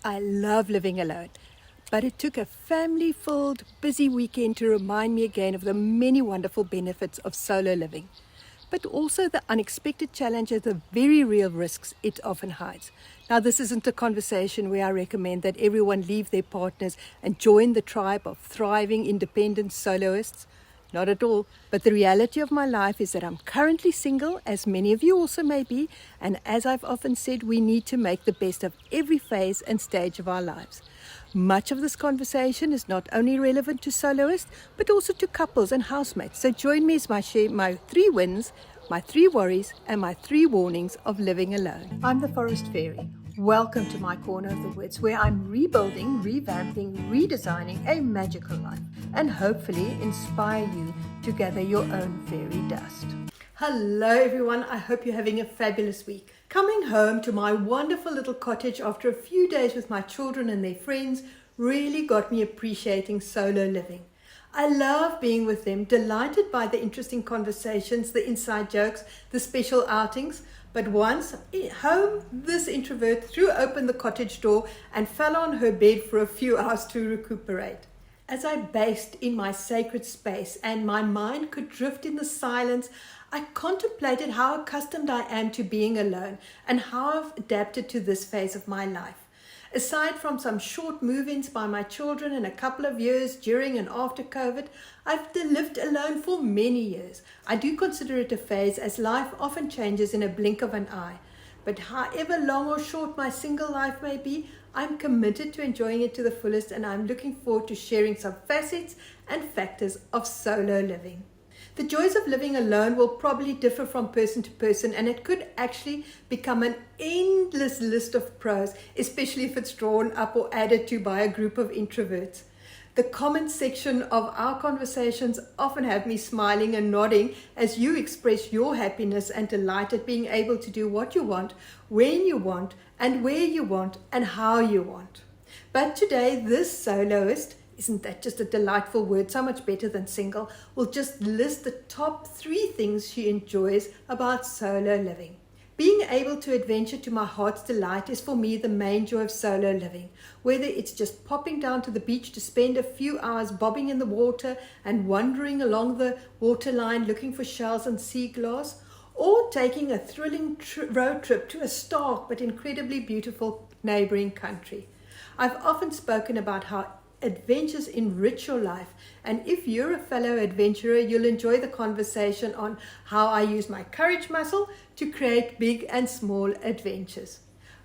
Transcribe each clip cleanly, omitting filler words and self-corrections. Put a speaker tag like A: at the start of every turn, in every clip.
A: I love living alone, but it took a family-filled, busy weekend to remind me again of the many wonderful benefits of solo living, but also the unexpected challenges, the very real risks it often hides. Now, this isn't a conversation where I recommend that everyone leave their partners and join the tribe of thriving independent soloists. Not at all, but the reality of my life is that I'm currently single, as many of you also may be, and as I've often said, we need to make the best of every phase and stage of our lives. Much of this conversation is not only relevant to soloists, but also to couples and housemates. So join me as I share my 3 wins, my 3 worries, and my 3 warnings of living alone. I'm the Forest Fairy. Welcome to my corner of the woods, where I'm rebuilding, revamping, redesigning a magical life, and hopefully inspire you to gather your own fairy dust. Hello everyone, I hope you're having a fabulous week. Coming home to my wonderful little cottage after a few days with my children and their friends really got me appreciating solo living. I love being with them, delighted by the interesting conversations, the inside jokes, the special outings. But once home, this introvert threw open the cottage door and fell on her bed for a few hours to recuperate. As I based in my sacred space and my mind could drift in the silence, I contemplated how accustomed I am to being alone and how I've adapted to this phase of my life. Aside from some short move-ins by my children and a couple of years during and after COVID, I've lived alone for many years. I do consider it a phase, as life often changes in a blink of an eye. But however long or short my single life may be, I'm committed to enjoying it to the fullest, and I'm looking forward to sharing some facets and factors of solo living. The joys of living alone will probably differ from person to person, and it could actually become an endless list of pros, especially if it's drawn up or added to by a group of introverts. The comment section of our conversations often have me smiling and nodding as you express your happiness and delight at being able to do what you want, when you want, and where you want, and how you want. But today, this soloist, isn't that just a delightful word, so much better than single, will just list the top 3 things she enjoys about solo living. Being able to adventure to my heart's delight is for me the main joy of solo living. Whether it's just popping down to the beach to spend a few hours bobbing in the water and wandering along the waterline looking for shells and sea glass, or taking a thrilling road trip to a stark but incredibly beautiful neighboring country. I've often spoken about how adventures enrich your life, and if you're a fellow adventurer, you'll enjoy the conversation on how I use my courage muscle to create big and small adventures.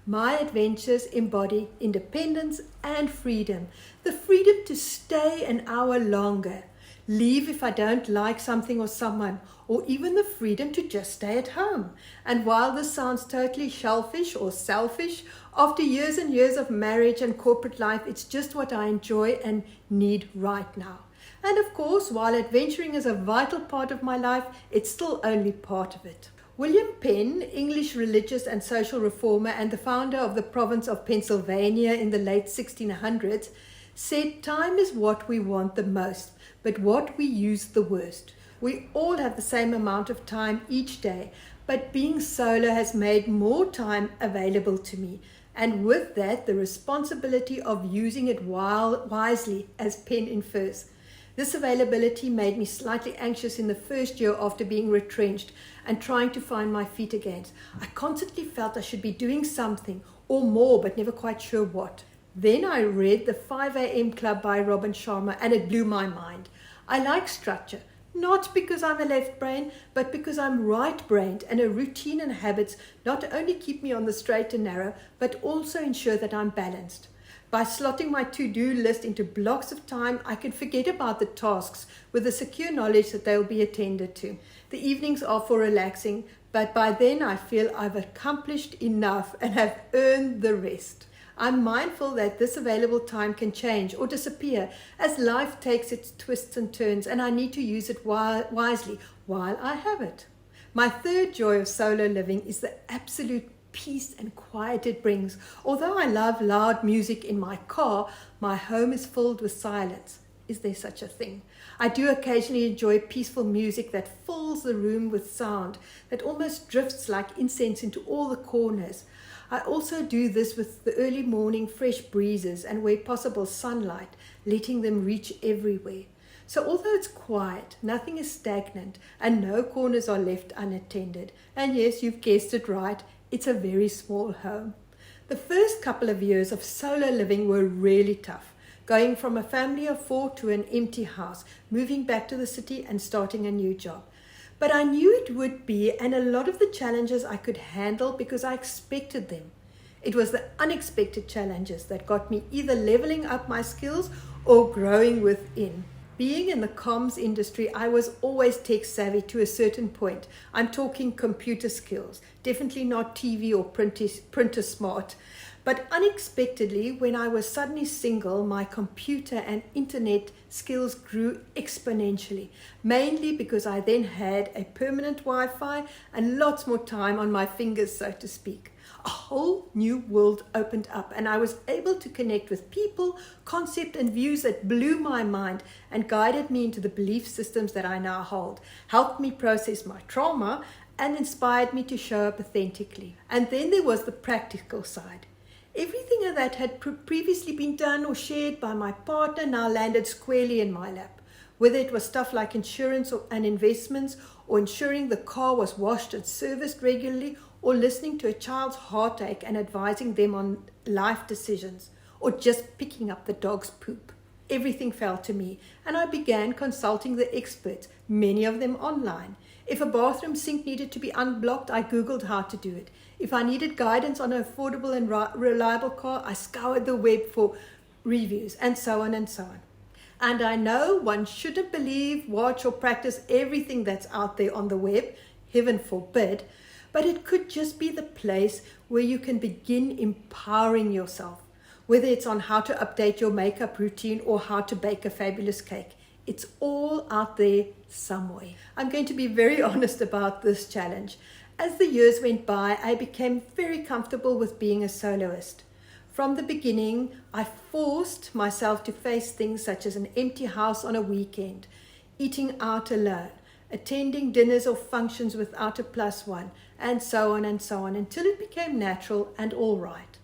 A: My adventures embody independence and freedom, the freedom to stay an hour longer, leave if I don't like something or someone, or even the freedom to just stay at home. And while this sounds totally shellfish or selfish, after years and years of marriage and corporate life, it's just what I enjoy and need right now. And of course, while adventuring is a vital part of my life, it's still only part of it. William Penn, English religious and social reformer and the founder of the province of Pennsylvania in the late 1600s, said time is what we want the most, but what we use the worst. We all have the same amount of time each day, but being solo has made more time available to me. And with that, the responsibility of using it wisely, as Penn infers. This availability made me slightly anxious in the first year after being retrenched and trying to find my feet again. I constantly felt I should be doing something or more, but never quite sure what. Then I read The 5 a.m. Club by Robin Sharma, and it blew my mind. I like structure, not because I'm a left brain, but because I'm right-brained, and a routine and habits not only keep me on the straight and narrow, but also ensure that I'm balanced. By slotting my to-do list into blocks of time, I can forget about the tasks with the secure knowledge that they'll be attended to. The evenings are for relaxing, but by then I feel I've accomplished enough and have earned the rest. I'm mindful that this available time can change or disappear as life takes its twists and turns, and I need to use it wisely while I have it. My third joy of solo living is the absolute peace and quiet it brings. Although I love loud music in my car, my home is filled with silence. Is there such a thing? I do occasionally enjoy peaceful music that fills the room with sound, that almost drifts like incense into all the corners. I also do this with the early morning fresh breezes and where possible sunlight, letting them reach everywhere. So although it's quiet, nothing is stagnant and no corners are left unattended. And yes, you've guessed it right, it's a very small home. The first couple of years of solo living were really tough, going from a family of 4 to an empty house, moving back to the city and starting a new job. But I knew it would be, and a lot of the challenges I could handle because I expected them. It was the unexpected challenges that got me either leveling up my skills or growing within. Being in the comms industry, I was always tech savvy to a certain point. I'm talking computer skills, definitely not TV or printer smart. But unexpectedly, when I was suddenly single, my computer and internet skills grew exponentially, mainly because I then had a permanent Wi-Fi and lots more time on my fingers, so to speak. A whole new world opened up and I was able to connect with people, concepts and views that blew my mind and guided me into the belief systems that I now hold, helped me process my trauma and inspired me to show up authentically. And then there was the practical side. Everything that had previously been done or shared by my partner now landed squarely in my lap. Whether it was stuff like insurance and investments, or ensuring the car was washed and serviced regularly, or listening to a child's heartache and advising them on life decisions, or just picking up the dog's poop. Everything fell to me, and I began consulting the experts, many of them online. If a bathroom sink needed to be unblocked, I Googled how to do it. If I needed guidance on an affordable and reliable car, I scoured the web for reviews, and so on and so on. And I know one shouldn't believe, watch, or practice everything that's out there on the web, heaven forbid, but it could just be the place where you can begin empowering yourself, whether it's on how to update your makeup routine or how to bake a fabulous cake. It's all out there somewhere. I'm going to be very honest about this challenge. As the years went by, I became very comfortable with being a soloist. From the beginning, I forced myself to face things such as an empty house on a weekend, eating out alone, attending dinners or functions without a plus one, and so on, until it became natural and all right.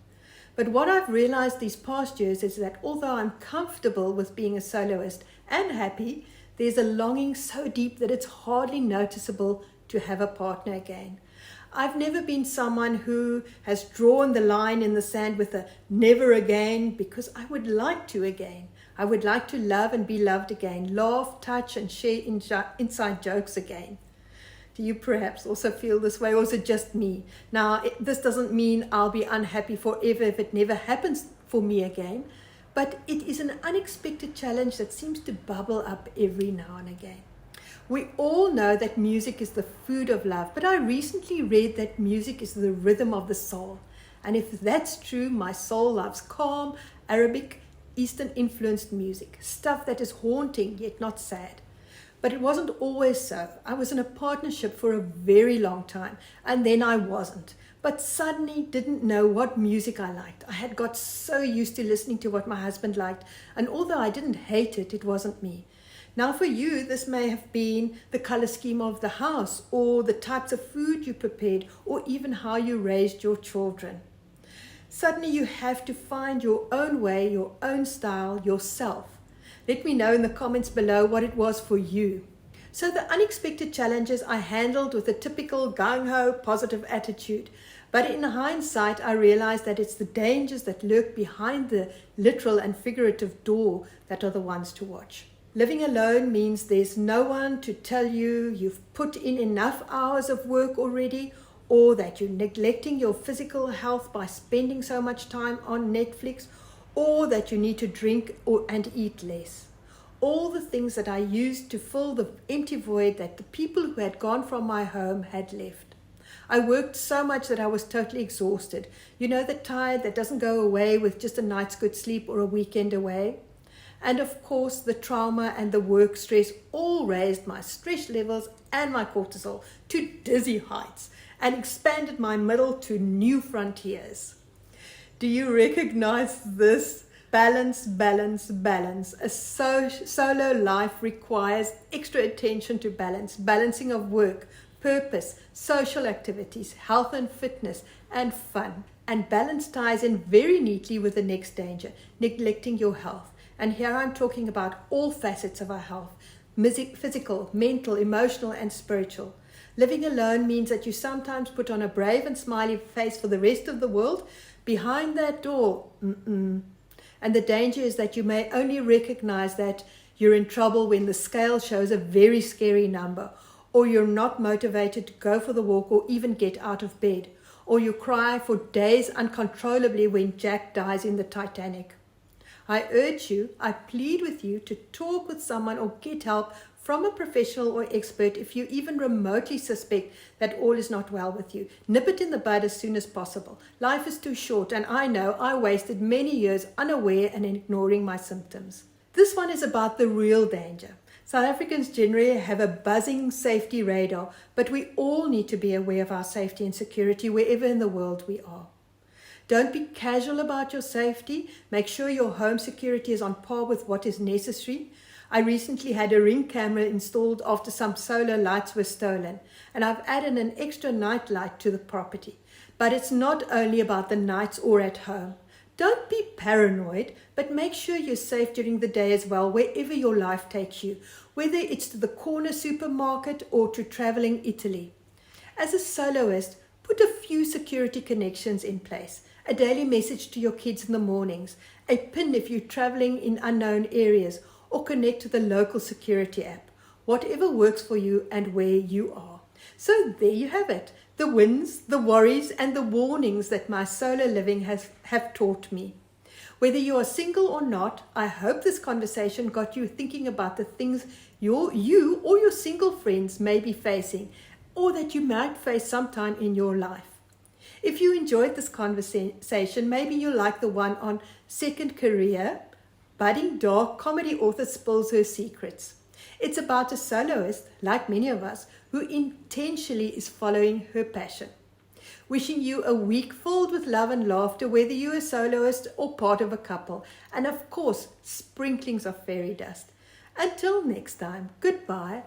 A: But what I've realized these past years is that although I'm comfortable with being a soloist and happy, there's a longing so deep that it's hardly noticeable to have a partner again. I've never been someone who has drawn the line in the sand with a never again, because I would like to again. I would like to love and be loved again, laugh, touch, and share inside jokes again. Do you perhaps also feel this way, or is it just me? Now, this doesn't mean I'll be unhappy forever if it never happens for me again, but it is an unexpected challenge that seems to bubble up every now and again. We all know that music is the food of love, but I recently read that music is the rhythm of the soul. And if that's true, my soul loves calm, Arabic, Eastern-influenced music, stuff that is haunting yet not sad. But it wasn't always so. I was in a partnership for a very long time, and then I wasn't. But suddenly didn't know what music I liked. I had got so used to listening to what my husband liked, and although I didn't hate it, it wasn't me. Now for you, this may have been the color scheme of the house, or the types of food you prepared, or even how you raised your children. Suddenly you have to find your own way, your own style, yourself. Let me know in the comments below what it was for you. So the unexpected challenges I handled with a typical gung-ho positive attitude. But in hindsight, I realized that it's the dangers that lurk behind the literal and figurative door that are the ones to watch. Living alone means there's no one to tell you you've put in enough hours of work already, or that you're neglecting your physical health by spending so much time on Netflix, or that you need to drink and eat less. All the things that I used to fill the empty void that the people who had gone from my home had left. I worked so much that I was totally exhausted. You know, the tired that doesn't go away with just a night's good sleep or a weekend away? And of course, the trauma and the work stress all raised my stress levels and my cortisol to dizzy heights and expanded my middle to new frontiers. Do you recognize this? Balance, balance, balance. A solo life requires extra attention to balance, balancing of work, purpose, social activities, health and fitness, and fun. And balance ties in very neatly with the next danger, neglecting your health. And here I'm talking about all facets of our health: physical, mental, emotional, and spiritual. Living alone means that you sometimes put on a brave and smiley face for the rest of the world. Behind that door, and the danger is that you may only recognize that you're in trouble when the scale shows a very scary number, or you're not motivated to go for the walk or even get out of bed, or you cry for days uncontrollably when Jack dies in the Titanic. I urge you, I plead with you to talk with someone or get help from a professional or expert if you even remotely suspect that all is not well with you. Nip it in the bud as soon as possible. Life is too short, and I know I wasted many years unaware and ignoring my symptoms. This one is about the real danger. South Africans generally have a buzzing safety radar, but we all need to be aware of our safety and security wherever in the world we are. Don't be casual about your safety. Make sure your home security is on par with what is necessary. I recently had a Ring camera installed after some solar lights were stolen, and I've added an extra night light to the property. But it's not only about the nights or at home. Don't be paranoid, but make sure you're safe during the day as well, wherever your life takes you, whether it's to the corner supermarket or to traveling Italy. As a soloist, put a few security connections in place. A daily message to your kids in the mornings, a pin if you're traveling in unknown areas, or connect to the local security app. Whatever works for you and where you are. So there you have it. The wins, the worries, and the warnings that my solo living have taught me. Whether you are single or not, I hope this conversation got you thinking about the things you or your single friends may be facing, or that you might face sometime in your life. If you enjoyed this conversation, maybe you'll like the one on second career. Budding dark comedy author spills her secrets. It's about a soloist, like many of us, who intentionally is following her passion. Wishing you a week filled with love and laughter, whether you're a soloist or part of a couple, and of course, sprinklings of fairy dust. Until next time, goodbye.